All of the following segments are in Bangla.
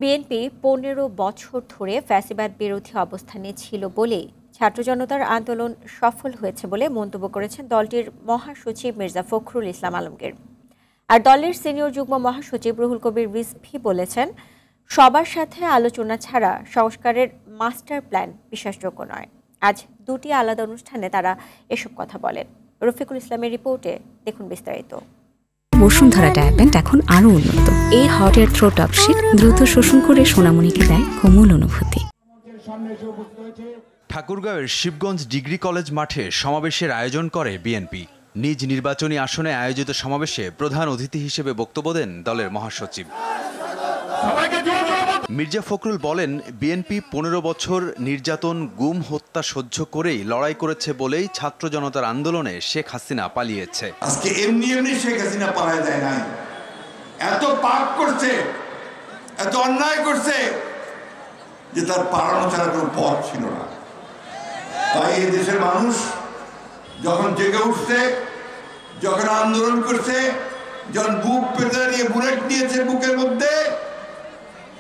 বিএনপি ১৫ বছর ধরে ফ্যাসিবাদ বিরোধী অবস্থানে ছিল বলেই ছাত্র জনতার আন্দোলন সফল হয়েছে বলে মন্তব্য করেছেন দলটির মহাসচিব মির্জা ফখরুল ইসলাম আলমগীর। আর দলের সিনিয়র যুগ্ম মহাসচিব রুহুল কবির রিজভী বলেছেন, সবার সাথে আলোচনা ছাড়া সংস্কারের মাস্টার প্ল্যান বিশ্বাসযোগ্য নয়। আজ দুটি আলাদা অনুষ্ঠানে তারা এসব কথা বলেন। রফিকুল ইসলামের রিপোর্টে দেখুন বিস্তারিত। বসুন্ধরা ডায়াপেন্ট এখন আরো উন্নত। এই hot air through top sheet দ্রুত শোষণ করে সোনামণিকে দেয় কোমল অনুভূতি। ঠাকুরগাঁওয়ের শিবগঞ্জ ডিগ্রি কলেজ মাঠে সমাবেশের আয়োজন করে বিএনপি। নিজ নির্বাচনী আসনে আয়োজিত সমাবেশে প্রধান অতিথি হিসেবে বক্তব্য দেন দলের মহাসচিব মির্জা ফখরুল বলেন, বিএনপি ১৫ বছর নির্যাতন, গুম, হত্যা সহ্য করেই লড়াই করেছে বলেই ছাত্র জনতার আন্দোলনে শেখ হাসিনা পালিয়েছে। আজকে এমনি শেখ হাসিনা পালায় যায় নাই, এত পাপ করছে, এত অন্যায় করছে যে তার পালানো ছাড়া কোনো পথ ছিল না। তাই এই দেশের মানুষ যখন জেগে উঠছে, যখন আন্দোলন করছে, যখন বুক পেতে নিয়ে বুলেট নিয়েছে বুকের মধ্যে,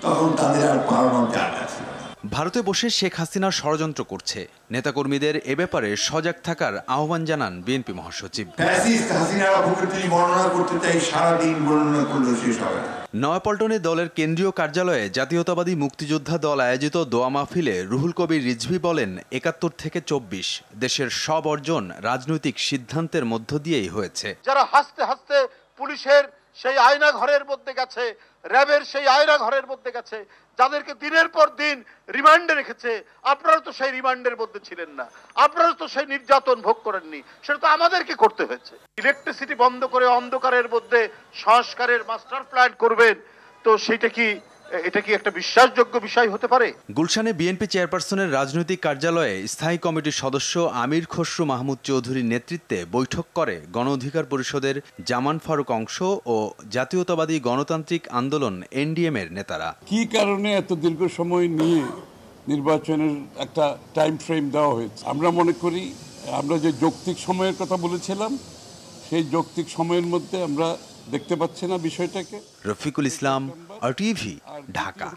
তখন তাদের আর পালানোর জায়গা ছিল না। ভারতে বসে শেখ হাসিনা ষড়যন্ত্র করছে, নেতাকর্মীদের এ ব্যাপারে সজাগ থাকার আহ্বান জানান বিএনপি মহাসচিব। বর্ণনা করতে চাই, সারাদিন বর্ণনা করলে শেষ হবে না। নয়াপল্টনে দলের কেন্দ্রীয় কার্যালয়ে জাতীয়তাবাদী মুক্তিযোদ্ধা দল আয়োজিত দোয়া মাহফিলে রুহুল কবির রিজভী বলেন, ৭১ থেকে ২৪ দেশের সব অর্জন রাজনৈতিক সিদ্ধান্তের মধ্য দিয়েই হয়েছে। যারা হাসতে হাসতে পুলিশের সেই আয়না ঘরের মধ্যে গেছে, র্যাবের সেই আয়না ঘরের মধ্যে গেছে, যাদেরকে দিনের পর দিন রিমান্ডে রেখেছে, আপনারা তো সেই রিমান্ডের মধ্যে ছিলেন না, আপনারা তো সেই নির্যাতন ভোগ করেননি, সেটা তো আমাদেরকে করতে হয়েছে। ইলেকট্রিসিটি বন্ধ করে অন্ধকারের মধ্যে সংস্কারের মাস্টার প্ল্যান করবেন, তো এটা কি একটা বিশ্বাসযোগ্য বিষয় হতে পারে? গুলশানে বিএনপি চেয়ারপারসনের রাজনৈতিক কার্যালয়ে স্থায়ী কমিটির সদস্য আমির খসরু মাহমুদ চৌধুরীর নেতৃত্বে বৈঠক করে গণ অধিকার পরিষদের জামান ফারুক অংশ ও জাতীয়তাবাদী গণতান্ত্রিক আন্দোলন এনডিএম এর নেতারা। কি কারণে এত দীর্ঘ সময় নিয়ে নির্বাচনের একটা টাইম ফ্রেম দেওয়া হয়েছে? আমরা মনে করি আমরা যে যৌক্তিক সময়ের কথা বলেছিলাম, সেই যৌক্তিক সময়ের মধ্যে আমরা দেখতে পাচ্ছি না বিষয়টাকে। রফিকুল ইসলাম, RTV, ঢাকা।